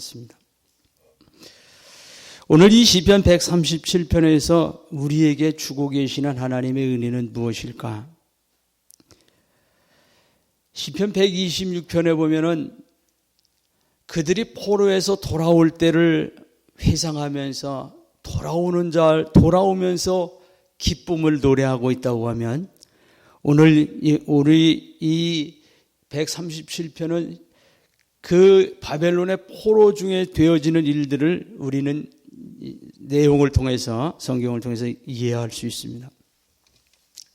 습니다. 오늘 이 시편 137편에서 우리에게 주고 계시는 하나님의 은혜는 무엇일까? 시편 126편에 보면은 그들이 포로에서 돌아올 때를 회상하면서 돌아오면서 기쁨을 노래하고 있다고 하면, 오늘 우리 이 137편은 그 바벨론의 포로 중에 되어지는 일들을 우리는 내용을 통해서, 성경을 통해서 이해할 수 있습니다.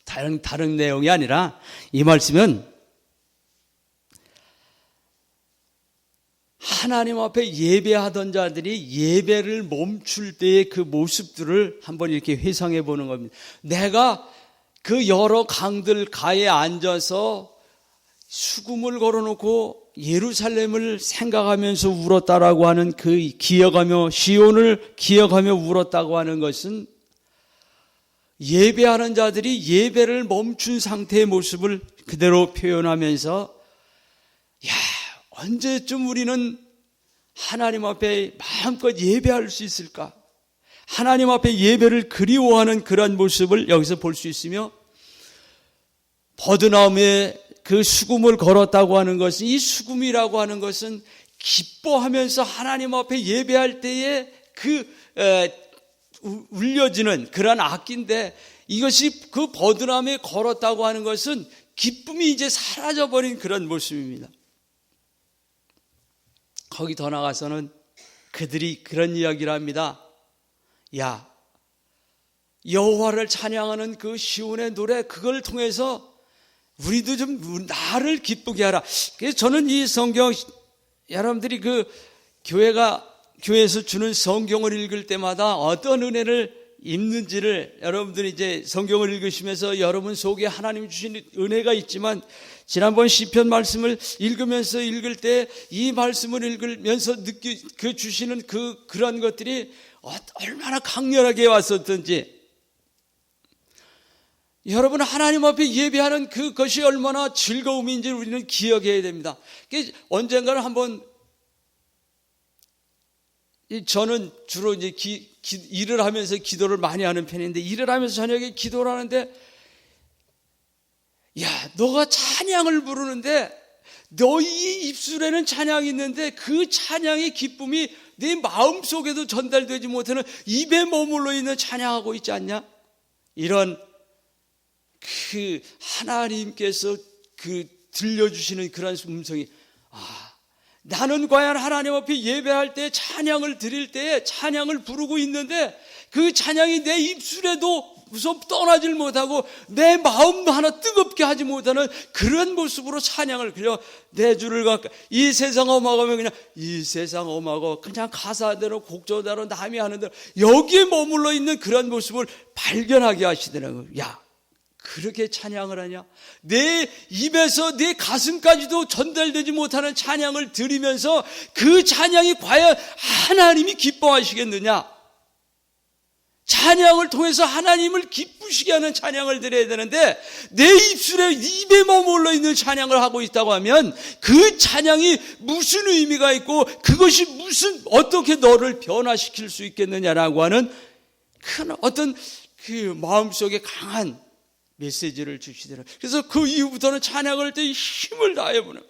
다른 내용이 아니라 이 말씀은 하나님 앞에 예배하던 자들이 예배를 멈출 때의 그 모습들을 한번 이렇게 회상해 보는 겁니다. 내가 그 여러 강들 가에 앉아서 수금을 걸어놓고 예루살렘을 생각하면서 울었다라고 하는 그 기억하며, 시온을 기억하며 울었다고 하는 것은 예배하는 자들이 예배를 멈춘 상태의 모습을 그대로 표현하면서, 언제쯤 우리는 하나님 앞에 마음껏 예배할 수 있을까? 하나님 앞에 예배를 그리워하는 그런 모습을 여기서 볼 수 있으며, 버드나무에 그 수금을 걸었다고 하는 것은, 이 수금이라고 하는 것은 기뻐하면서 하나님 앞에 예배할 때에 울려지는 그런 악기인데, 이것이 그 버드나무에 걸었다고 하는 것은 기쁨이 이제 사라져버린 그런 모습입니다. 거기 더 나가서는 그들이 그런 이야기를 합니다. 여호와를 찬양하는 그 시온의 노래, 그걸 통해서 우리도 좀 나를 기쁘게 하라. 그래서 저는 이 성경, 여러분들이 그 교회에서 주는 성경을 읽을 때마다 어떤 은혜를 입는지를, 여러분들이 이제 성경을 읽으시면서 여러분 속에 하나님 주신 은혜가 있지만, 지난번 시편 말씀을 읽으면서 읽을 때 이 말씀을 읽으면서 주시는 그런 것들이 얼마나 강렬하게 왔었던지, 여러분 하나님 앞에 예배하는 그것이 얼마나 즐거움인지 우리는 기억해야 됩니다. 언젠가는 한번, 저는 주로 이제 일을 하면서 기도를 많이 하는 편인데, 일을 하면서 저녁에 기도를 하는데, 너가 찬양을 부르는데 너희 입술에는 찬양이 있는데 그 찬양의 기쁨이 네 마음속에도 전달되지 못하는, 입에 머물러 있는 찬양하고 있지 않냐? 이런 하나님께서 들려주시는 그런 음성이, 나는 과연 하나님 앞에 예배할 때, 찬양을 드릴 때 찬양을 부르고 있는데 그 찬양이 내 입술에도 우선 떠나질 못하고 내 마음도 하나 뜨겁게 하지 못하는 그런 모습으로 찬양을, 그냥 내 주를 가까이, 이 세상 엄하고 그냥 이 세상 엄하고 그냥 가사대로 곡조대로 남이 하는 대로 여기에 머물러 있는 그런 모습을 발견하게 하시더라고요. 그렇게 찬양을 하냐? 내 입에서 내 가슴까지도 전달되지 못하는 찬양을 드리면서 그 찬양이 과연 하나님이 기뻐하시겠느냐? 찬양을 통해서 하나님을 기쁘시게 하는 찬양을 드려야 되는데, 내 입에 머물러 있는 찬양을 하고 있다고 하면 그 찬양이 무슨 의미가 있고 그것이 어떻게 너를 변화시킬 수 있겠느냐라고 하는 큰 어떤 마음속에 강한 메시지를 주시더라고요. 그래서 그 이후부터는 찬양을 할 때 힘을 다해 보는,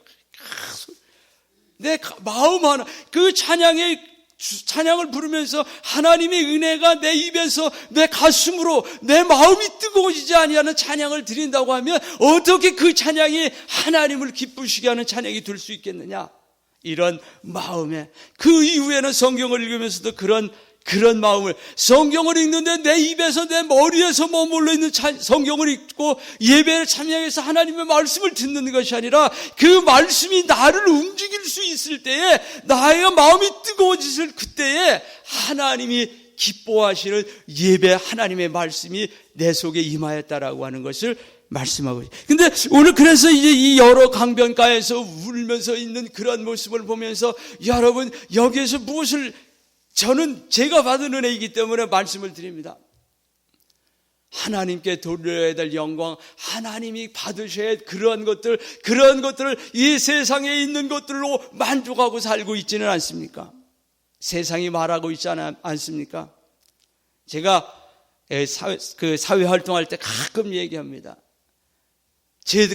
내 마음 하나, 그 찬양을 부르면서 하나님의 은혜가 내 입에서, 내 가슴으로, 내 마음이 뜨거워지지 아니하는 찬양을 드린다고 하면 어떻게 그 찬양이 하나님을 기쁘시게 하는 찬양이 될 수 있겠느냐? 이런 마음에, 그 이후에는 성경을 읽으면서도 그런 마음을, 성경을 읽는데 내 입에서, 내 머리에서 머물러 있는 성경을 읽고 예배를 참여해서 하나님의 말씀을 듣는 것이 아니라, 그 말씀이 나를 움직일 수 있을 때에, 나의 마음이 뜨거워질 그때에 하나님이 기뻐하시는 예배, 하나님의 말씀이 내 속에 임하였다라고 하는 것을 말씀하고 있어요. 근데 오늘 그래서 이제 이 여러 강변가에서 울면서 있는 그런 모습을 보면서, 여러분 여기에서 무엇을, 저는 제가 받은 은혜이기 때문에 말씀을 드립니다. 하나님께 돌려야 될 영광, 하나님이 받으셔야 할 그런 것들을 이 세상에 있는 것들로 만족하고 살고 있지는 않습니까? 세상이 말하고 있지 않습니까? 제가 사회 활동할 때 가끔 얘기합니다.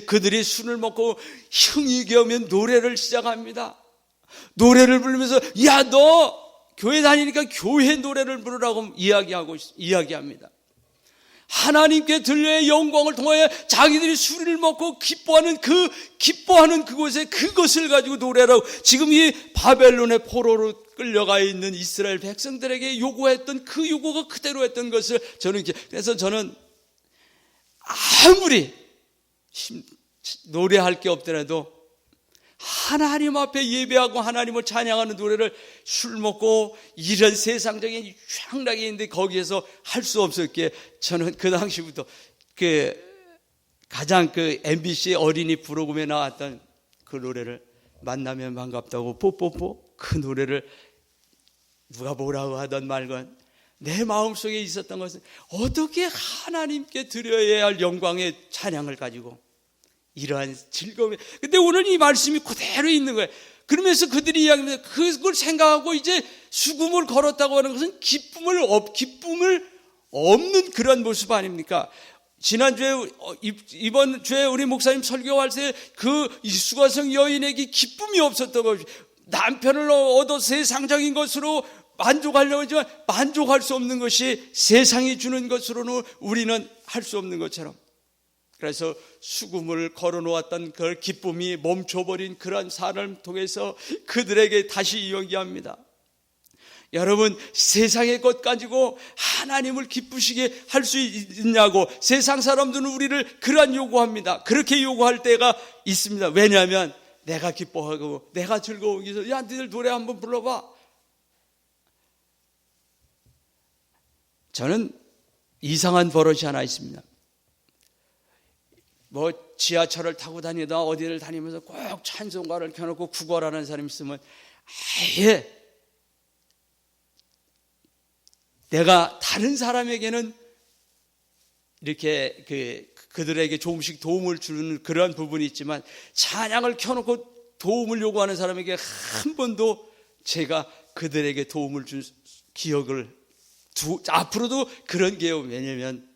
그들이 술을 먹고 흥이 겨우면 노래를 시작합니다. 노래를 부르면서 야, 너 교회 다니니까 교회 노래를 부르라고 이야기합니다. 하나님께 들려의 영광을 통하여 자기들이 술을 먹고 기뻐하는 그곳에 그것을 가지고 노래라고, 지금 이 바벨론의 포로로 끌려가 있는 이스라엘 백성들에게 요구했던 그 요구가 그대로 했던 것을 그래서 저는 아무리 노래할 게 없더라도 하나님 앞에 예배하고 하나님을 찬양하는 노래를 술 먹고 이런 세상적인 향락이 있는데 거기에서 할 수 없었기에, 저는 그 당시부터 가장 MBC 어린이 프로그램에 나왔던 그 노래를, 만나면 반갑다고 뽀뽀뽀, 그 노래를 누가 뭐라고 하던 말건 내 마음속에 있었던 것은 어떻게 하나님께 드려야 할 영광의 찬양을 가지고 이러한 즐거움이. 근데 오늘 이 말씀이 그대로 있는 거예요. 그러면서 그들이 이야기합니다. 그걸 생각하고 이제 수금을 걸었다고 하는 것은 기쁨을 없는 그런 모습 아닙니까? 지난주에, 이번 주에 우리 목사님 설교할 때 그 수가성 여인에게 기쁨이 없었던 것이, 남편을 얻어 세상적인 것으로 만족하려고 하지만 만족할 수 없는 것이 세상이 주는 것으로는 우리는 할 수 없는 것처럼, 그래서 수금을 걸어놓았던 그 기쁨이 멈춰버린 그런 사람을 통해서 그들에게 다시 이야기합니다. 여러분, 세상의 것 가지고 하나님을 기쁘시게 할 수 있냐고. 세상 사람들은 우리를 그러한 요구합니다. 그렇게 요구할 때가 있습니다. 왜냐하면 내가 기뻐하고 내가 즐거우기 위해서, 야, 너희들 노래 한번 불러봐. 저는 이상한 버릇이 하나 있습니다. 지하철을 타고 다니다 어디를 다니면서 꼭 찬송가를 켜놓고 구걸하는 사람이 있으면 아예 내가 다른 사람에게는 이렇게 그들에게 조금씩 도움을 주는 그런 부분이 있지만, 찬양을 켜놓고 도움을 요구하는 사람에게 한 번도 제가 그들에게 도움을 준 기억을 앞으로도 그런 게요. 왜냐하면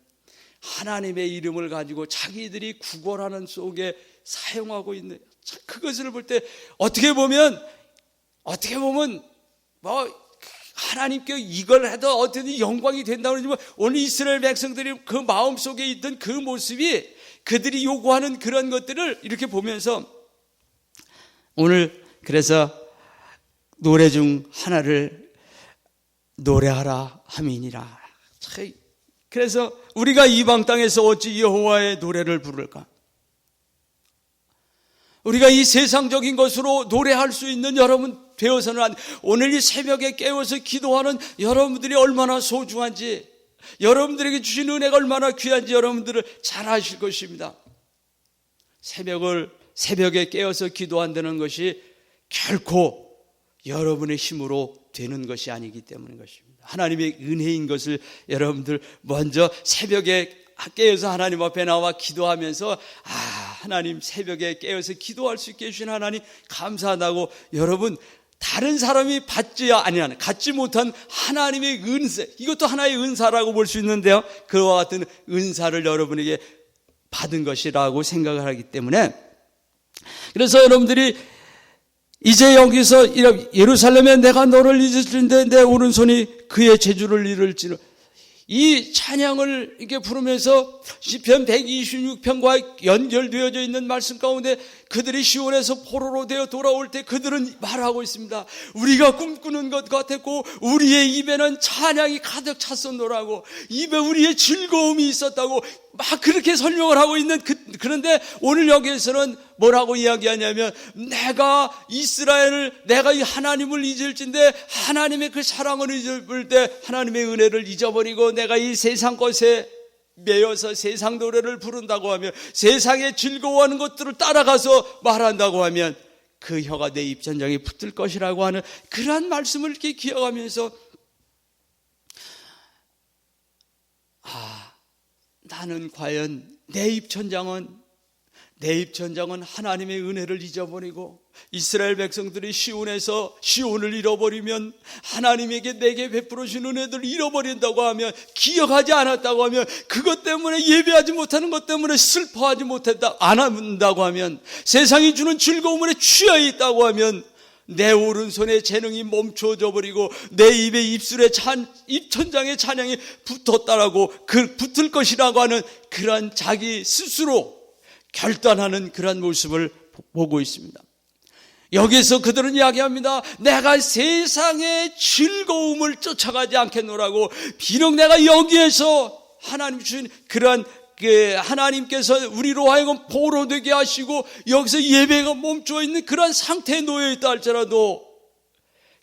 하나님의 이름을 가지고 자기들이 구걸하는 속에 사용하고 있는, 그것을 볼 때 어떻게 보면 하나님께 이걸 해도 어떻게든 영광이 된다고 그러지만, 오늘 이스라엘 백성들이 그 마음속에 있던 그 모습이 그들이 요구하는 그런 것들을 이렇게 보면서, 오늘 그래서 노래 중 하나를 노래하라 함이니라. 그래서 우리가 이방 땅에서 어찌 여호와의 노래를 부를까? 우리가 이 세상적인 것으로 노래할 수 있는 여러분 되어서는 안 돼. 오늘 이 새벽에 깨워서 기도하는 여러분들이 얼마나 소중한지, 여러분들에게 주신 은혜가 얼마나 귀한지 여러분들을 잘 아실 것입니다. 새벽에 깨어서 기도한다는 것이 결코 여러분의 힘으로 되는 것이 아니기 때문인 것입니다. 하나님의 은혜인 것을 여러분들 먼저 새벽에 깨어서 하나님 앞에 나와 기도하면서, 하나님 새벽에 깨어서 기도할 수 있게 해주신 하나님 감사하다고, 여러분 다른 사람이 갖지 못한 하나님의 은사, 이것도 하나의 은사라고 볼 수 있는데요, 그와 같은 은사를 여러분에게 받은 것이라고 생각을 하기 때문에, 그래서 여러분들이 이제 여기서 예루살렘에 내가 너를 잊을진데 내 오른손이 그의 재주를 이룰지로, 이 찬양을 이렇게 부르면서 시편 126편과 연결되어져 있는 말씀 가운데 그들이 시온에서 포로로 되어 돌아올 때 그들은 말하고 있습니다. 우리가 꿈꾸는 것 같았고 우리의 입에는 찬양이 가득 찼었노라고, 입에 우리의 즐거움이 있었다고 막 그렇게 설명을 하고 있는 그런데 오늘 여기에서는 뭐라고 이야기하냐면, 내가 이 하나님을 잊을진데 하나님의 그 사랑을 잊을 때 하나님의 은혜를 잊어버리고 내가 이 세상 것에 매여서 세상 노래를 부른다고 하면, 세상에 즐거워하는 것들을 따라가서 말한다고 하면 그 혀가 내 입천장에 붙을 것이라고 하는 그러한 말씀을 이렇게 기억하면서, 나는 과연 내 입천장은 내 입천장은 하나님의 은혜를 잊어버리고 이스라엘 백성들이 시온에서 시온을 잃어버리면 하나님에게 내게 베풀어 준 은혜들을 잃어버린다고 하면, 기억하지 않았다고 하면, 그것 때문에 예배하지 못하는 것 때문에 슬퍼하지 못했다 안 한다고 하면, 세상이 주는 즐거움에 취해 있다고 하면 내 오른손에 재능이 멈춰져 버리고 내 입에 입술에 입천장에 찬양이 붙었다라고 붙을 것이라고 하는 그러한 자기 스스로 결단하는 그러한 모습을 보고 있습니다. 여기서 그들은 이야기합니다. 내가 세상의 즐거움을 쫓아가지 않겠노라고. 비록 내가 여기에서 하나님 주신 그러한 하나님께서 우리로 하여금 보로 되게 하시고 여기서 예배가 멈춰 있는 그러한 상태에 놓여 있다 할지라도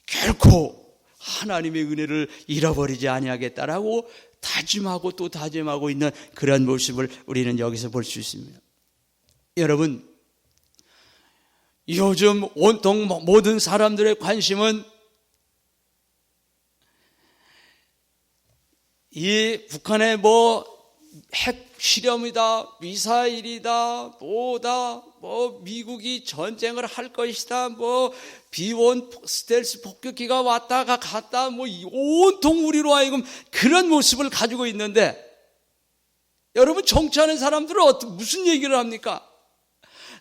결코 하나님의 은혜를 잃어버리지 아니하겠다라고 다짐하고 또 다짐하고 있는 그러한 모습을 우리는 여기서 볼 수 있습니다. 여러분, 요즘 온통 모든 사람들의 관심은 이 북한의 핵 실험이다, 미사일이다, 미국이 전쟁을 할 것이다, 비원 스텔스 폭격기가 왔다가 갔다, 온통 우리로 하여금 그런 모습을 가지고 있는데, 여러분, 정치하는 사람들은 무슨 얘기를 합니까?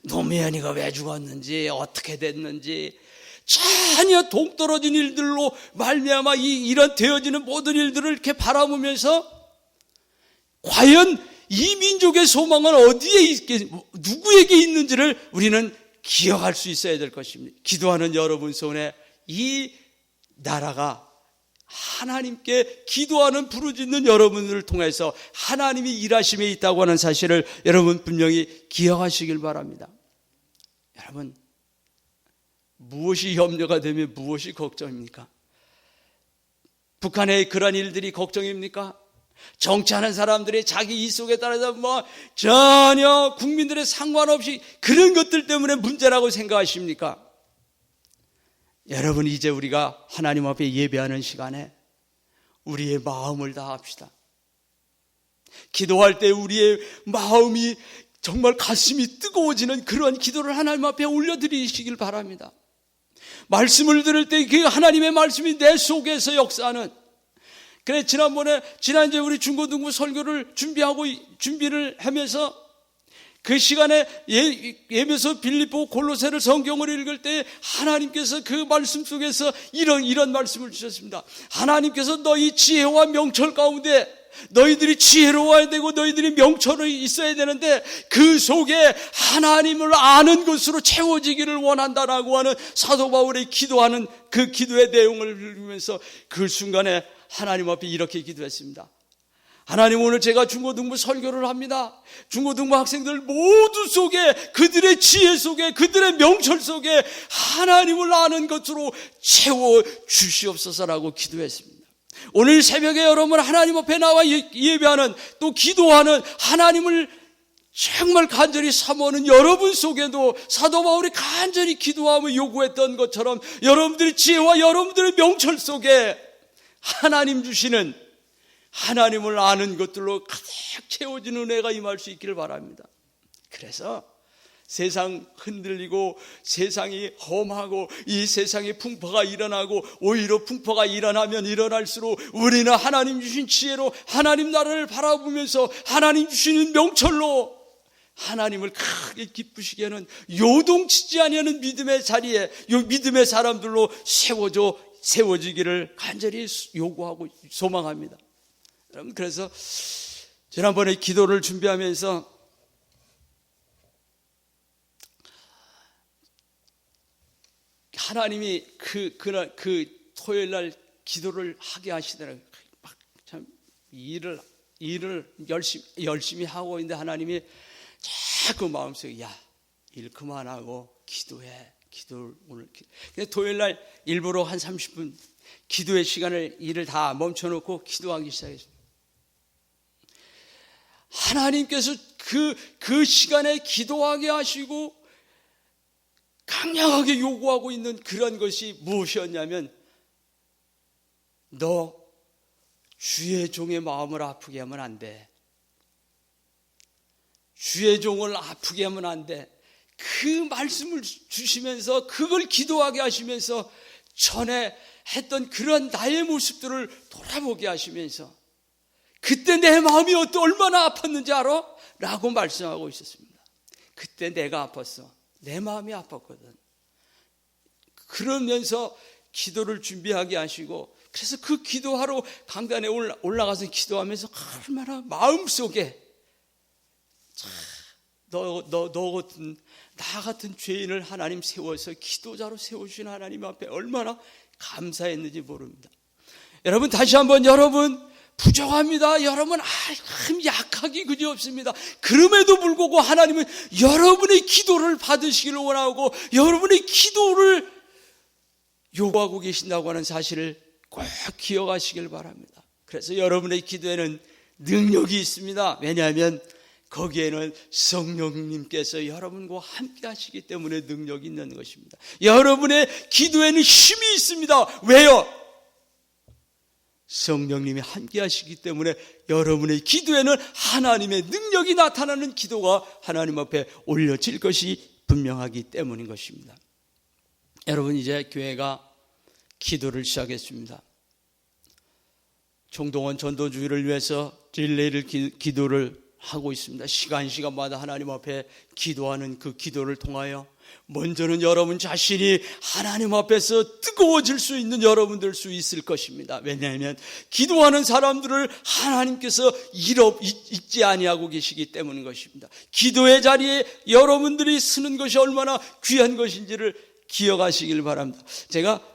노무현이가 왜 죽었는지, 어떻게 됐는지, 전혀 동떨어진 일들로 말미암아 이런 되어지는 모든 일들을 이렇게 바라보면서 과연 이 민족의 소망은 어디에 누구에게 있는지를 우리는 기억할 수 있어야 될 것입니다. 기도하는 여러분 손에 이 나라가 하나님께 기도하는 부르짖는 여러분들을 통해서 하나님이 일하심에 있다고 하는 사실을 여러분 분명히 기억하시길 바랍니다. 여러분, 무엇이 염려가 되면 무엇이 걱정입니까? 북한의 그런 일들이 걱정입니까? 정치하는 사람들이 자기 이속에 따라서 전혀 국민들의 상관없이 그런 것들 때문에 문제라고 생각하십니까? 여러분, 이제 우리가 하나님 앞에 예배하는 시간에 우리의 마음을 다합시다. 기도할 때 우리의 마음이 정말 가슴이 뜨거워지는 그러한 기도를 하나님 앞에 올려드리시길 바랍니다. 말씀을 들을 때 그 하나님의 말씀이 내 속에서 역사하는, 그래, 지난주에 우리 중고등부 설교를 준비를 하면서 그 시간에 예배서 빌립보 골로새를 성경을 읽을 때 하나님께서 그 말씀 속에서 이런 말씀을 주셨습니다. 하나님께서 너희 지혜와 명철 가운데 너희들이 지혜로워야 되고 너희들이 명철이 있어야 되는데 그 속에 하나님을 아는 것으로 채워지기를 원한다라고 하는 사도 바울의 기도하는 그 기도의 내용을 읽으면서 그 순간에 하나님 앞에 이렇게 기도했습니다. 하나님, 오늘 제가 중고등부 설교를 합니다. 중고등부 학생들 모두 속에, 그들의 지혜 속에, 그들의 명철 속에 하나님을 아는 것으로 채워 주시옵소서라고 기도했습니다. 오늘 새벽에 여러분 하나님 앞에 나와 예배하는, 또 기도하는, 하나님을 정말 간절히 사모하는 여러분 속에도 사도 바울이 간절히 기도하며 요구했던 것처럼 여러분들의 지혜와 여러분들의 명철 속에 하나님 주시는, 하나님을 아는 것들로 가득 채워지는 은혜가 임할 수 있기를 바랍니다. 그래서 세상 흔들리고 세상이 험하고 이 세상에 풍파가 일어나고, 오히려 풍파가 일어나면 일어날수록 우리는 하나님 주신 지혜로 하나님 나라를 바라보면서 하나님 주시는 명철로 하나님을 크게 기쁘시게 하는, 요동치지 아니하는 믿음의 자리에, 믿음의 사람들로 세워지기를 간절히 요구하고 소망합니다. 여러분, 그래서 지난번에 기도를 준비하면서 하나님이 그 토요일 날 기도를 하게 하시더라고요. 막 참 일을 열심히 하고 있는데 하나님이 자꾸 마음속에 일 그만하고 기도해. 오늘 토요일 날 일부러 한 30분 기도의 시간을, 일을 다 멈춰놓고 기도하기 시작했습니다. 하나님께서 그 시간에 기도하게 하시고 강력하게 요구하고 있는 그런 것이 무엇이었냐면, 너 주의 종의 마음을 아프게 하면 안 돼. 주의 종을 아프게 하면 안 돼. 그 말씀을 주시면서 그걸 기도하게 하시면서 전에 했던 그런 나의 모습들을 돌아보게 하시면서 그때 내 마음이 얼마나 아팠는지 알아? 라고 말씀하고 있었습니다. 그때 내가 아팠어. 내 마음이 아팠거든. 그러면서 기도를 준비하게 하시고, 그래서 그 기도하러 강단에 올라가서 기도하면서 얼마나 마음속에 나 같은 죄인을 하나님 세워서 기도자로 세우신 하나님 앞에 얼마나 감사했는지 모릅니다. 여러분, 다시 한번 여러분 부족합니다. 여러분 약하기 그지없습니다. 그럼에도 불구하고 하나님은 여러분의 기도를 받으시기를 원하고 여러분의 기도를 요구하고 계신다고 하는 사실을 꼭 기억하시길 바랍니다. 그래서 여러분의 기도에는 능력이 있습니다. 왜냐하면 거기에는 성령님께서 여러분과 함께 하시기 때문에 능력이 있는 것입니다. 여러분의 기도에는 힘이 있습니다. 왜요? 성령님이 함께 하시기 때문에 여러분의 기도에는 하나님의 능력이 나타나는 기도가 하나님 앞에 올려질 것이 분명하기 때문인 것입니다. 여러분, 이제 교회가 기도를 시작했습니다. 총동원 전도주의를 위해서 릴레이를 기도를 하고 있습니다. 시간마다 하나님 앞에 기도하는 그 기도를 통하여 먼저는 여러분 자신이 하나님 앞에서 뜨거워질 수 있는 여러분들 수 있을 것입니다. 왜냐하면 기도하는 사람들을 하나님께서 잊지 아니하고 계시기 때문인 것입니다. 기도의 자리에 여러분들이 쓰는 것이 얼마나 귀한 것인지를 기억하시길 바랍니다. 제가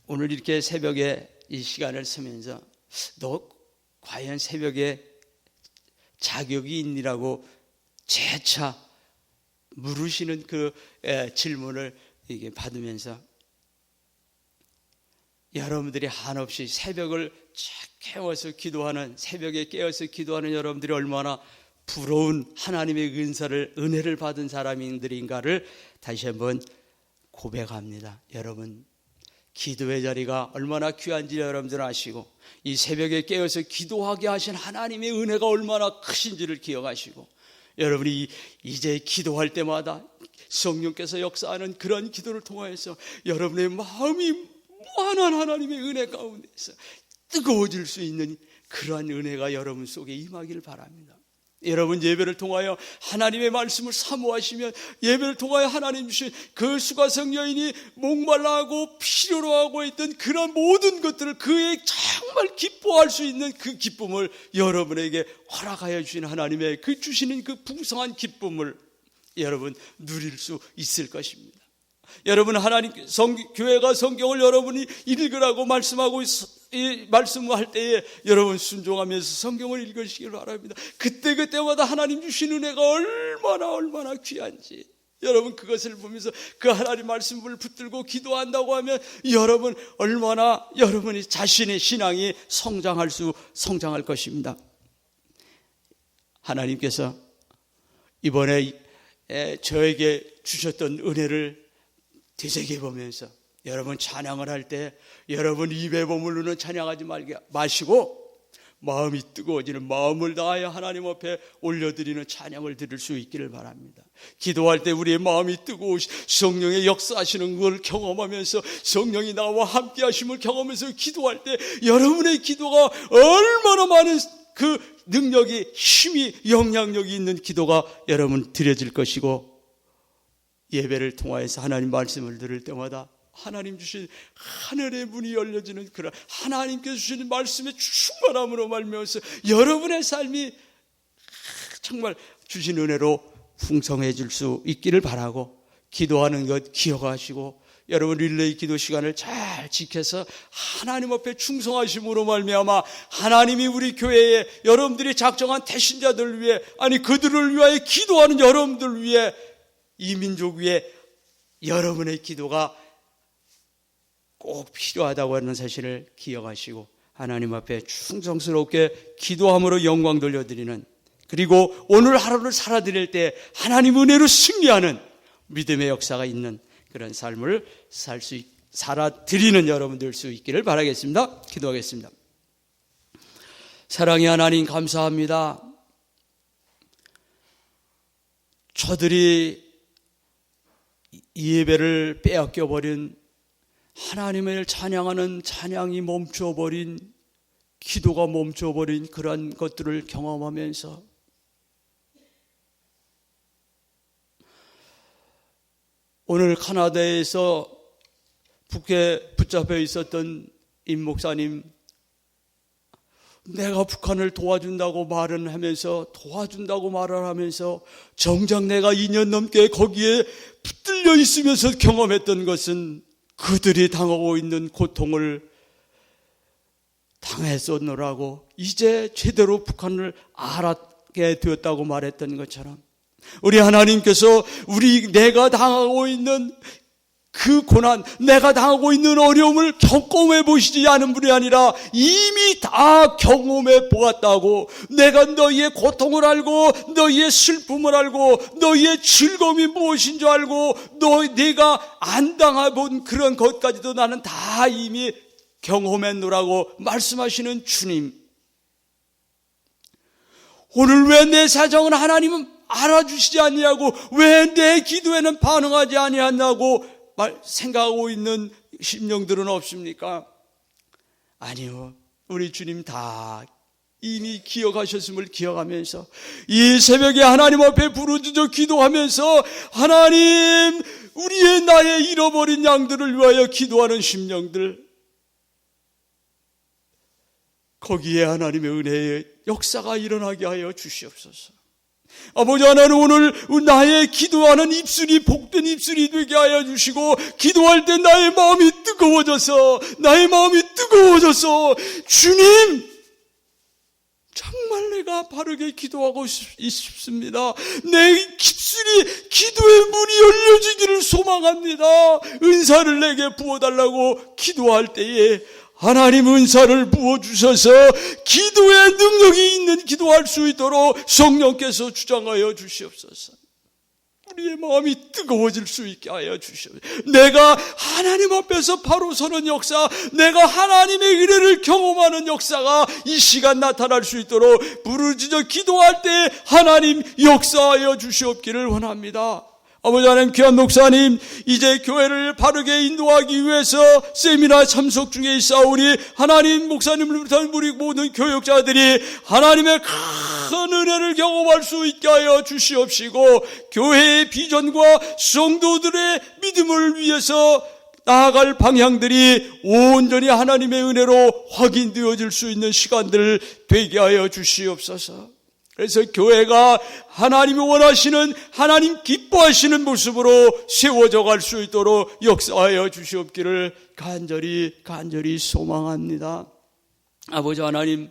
오늘 이렇게 새벽에 이 시간을 쓰면서 너 과연 새벽에 자격이 있니라고 재차 물으시는 그 질문을 이게 받으면서 여러분들이 한없이 새벽을 깨워서 기도하는, 새벽에 깨어서 기도하는 여러분들이 얼마나 부러운 하나님의 은혜를 받은 사람들인가를 다시 한번 고백합니다. 여러분, 기도의 자리가 얼마나 귀한지 여러분들 아시고, 이 새벽에 깨어서 기도하게 하신 하나님의 은혜가 얼마나 크신지를 기억하시고, 여러분이 이제 기도할 때마다 성령께서 역사하는 그런 기도를 통하여서 여러분의 마음이 무한한 하나님의 은혜 가운데서 뜨거워질 수 있는 그러한 은혜가 여러분 속에 임하기를 바랍니다. 여러분, 예배를 통하여 하나님의 말씀을 사모하시면 예배를 통하여 하나님 주신 그 수가성 여인이 목말라하고 필요로 하고 있던 그런 모든 것들을 그의 정말 기뻐할 수 있는 그 기쁨을 여러분에게 허락하여 주신 하나님의 그 주시는 그 풍성한 기쁨을 여러분 누릴 수 있을 것입니다. 여러분, 하나님 교회가 성경을 여러분이 읽으라고 말씀할 때에 여러분 순종하면서 성경을 읽으시길 바랍니다. 그때마다 하나님 주신 은혜가 얼마나 귀한지 여러분 그것을 보면서 그 하나님 말씀을 붙들고 기도한다고 하면 여러분 얼마나 여러분이 자신의 신앙이 성장할 것입니다. 하나님께서 이번에 저에게 주셨던 은혜를 되새겨보면서 여러분 찬양을 할 때 여러분 입에 머무르는 찬양하지 마시고 마음이 뜨거워지는 마음을 다하여 하나님 앞에 올려드리는 찬양을 드릴 수 있기를 바랍니다. 기도할 때 우리의 마음이 뜨거우시 성령의 역사하시는 걸 경험하면서 성령이 나와 함께 하심을 경험하면서 기도할 때 여러분의 기도가 얼마나 많은 그 능력이, 힘이, 영향력이 있는 기도가 여러분 드려질 것이고, 예배를 통하여서 하나님 말씀을 들을 때마다 하나님 주신 하늘의 문이 열려지는 그런 하나님께서 주신 말씀의 충만함으로 말미암아서 여러분의 삶이 정말 주신 은혜로 풍성해질 수 있기를 바라고, 기도하는 것 기억하시고 여러분 릴레이 기도 시간을 잘 지켜서 하나님 앞에 충성하심으로 말미암아 하나님이 우리 교회에 여러분들이 작정한 대신자들을 위해, 아니 그들을 위하여 기도하는 여러분들을 위해, 이 민족 위에 여러분의 기도가 꼭 필요하다고 하는 사실을 기억하시고 하나님 앞에 충성스럽게 기도함으로 영광 돌려드리는, 그리고 오늘 하루를 살아드릴 때 하나님 은혜로 승리하는 믿음의 역사가 있는 그런 삶을 살아드리는 여러분들 수 있기를 바라겠습니다. 기도하겠습니다. 사랑의 하나님, 감사합니다. 저들이 이 예배를 빼앗겨버린, 하나님을 찬양하는 찬양이 멈춰버린, 기도가 멈춰버린 그러한 것들을 경험하면서 오늘 카나다에서 북에 붙잡혀 있었던 임 목사님, 내가 북한을 도와준다고 말은 하면서, 도와준다고 말을 하면서 정작 내가 2년 넘게 거기에 붙들려 있으면서 경험했던 것은 그들이 당하고 있는 고통을 당했었노라고, 이제 제대로 북한을 알게 되었다고 말했던 것처럼, 우리 하나님께서 내가 당하고 있는 그 고난, 내가 당하고 있는 어려움을 경험해 보시지 않은 분이 아니라 이미 다 경험해 보았다고, 내가 너희의 고통을 알고 너희의 슬픔을 알고 너희의 즐거움이 무엇인 줄 알고 내가 안 당해본 그런 것까지도 나는 다 이미 경험했노라고 말씀하시는 주님, 오늘 왜 내 사정은 하나님은 알아주시지 않냐고, 왜 내 기도에는 반응하지 아니하냐고 생각하고 있는 심령들은 없습니까? 아니요, 우리 주님 다 이미 기억하셨음을 기억하면서 이 새벽에 하나님 앞에 부르짖어 기도하면서, 하나님, 우리의 나의 잃어버린 양들을 위하여 기도하는 심령들, 거기에 하나님의 은혜의 역사가 일어나게 하여 주시옵소서. 아버지 하나님, 오늘 나의 기도하는 입술이 복된 입술이 되게 하여 주시고, 기도할 때 나의 마음이 뜨거워져서 주님, 정말 내가 바르게 기도하고 싶습니다. 내 입술이 기도의 문이 열려지기를 소망합니다. 은사를 내게 부어달라고 기도할 때에 하나님 은사를 부어주셔서 기도의 능력이 있는 기도할 수 있도록 성령께서 주장하여 주시옵소서. 우리의 마음이 뜨거워질 수 있게 하여 주시옵소서. 내가 하나님 앞에서 바로 서는 역사, 내가 하나님의 은혜를 경험하는 역사가 이 시간 나타날 수 있도록 부르짖어 기도할 때 하나님 역사하여 주시옵기를 원합니다. 아버지 하나님, 귀한 목사님, 이제 교회를 바르게 인도하기 위해서 세미나 참석 중에 있사오니 하나님, 목사님을 비롯한 우리 모든 교역자들이 하나님의 큰 은혜를 경험할 수 있게 하여 주시옵시고, 교회의 비전과 성도들의 믿음을 위해서 나아갈 방향들이 온전히 하나님의 은혜로 확인되어질 수 있는 시간들 되게 하여 주시옵소서. 그래서 교회가 하나님이 원하시는, 하나님 기뻐하시는 모습으로 세워져 갈 수 있도록 역사하여 주시옵기를 간절히 소망합니다. 아버지 하나님,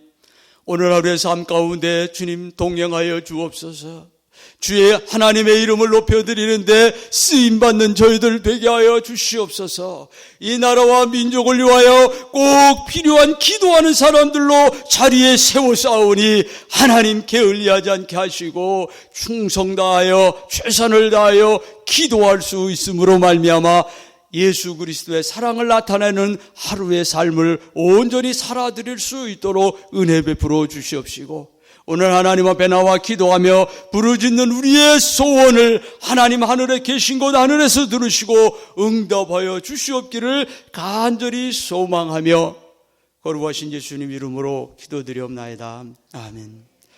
오늘 하루의 삶 가운데 주님 동행하여 주옵소서. 주의 하나님의 이름을 높여드리는데 쓰임받는 저희들 되게 하여 주시옵소서. 이 나라와 민족을 위하여 꼭 필요한 기도하는 사람들로 자리에 세워 쌓으니 하나님 게을리하지 않게 하시고 충성 다하여 최선을 다하여 기도할 수 있음으로 말미암아 예수 그리스도의 사랑을 나타내는 하루의 삶을 온전히 살아드릴 수 있도록 은혜 베풀어 주시옵시고, 오늘 하나님 앞에 나와 기도하며 부르짖는 우리의 소원을 하나님 하늘에 계신 곳 하늘에서 들으시고 응답하여 주시옵기를 간절히 소망하며 거룩하신 예수님 이름으로 기도드리옵나이다. 아멘.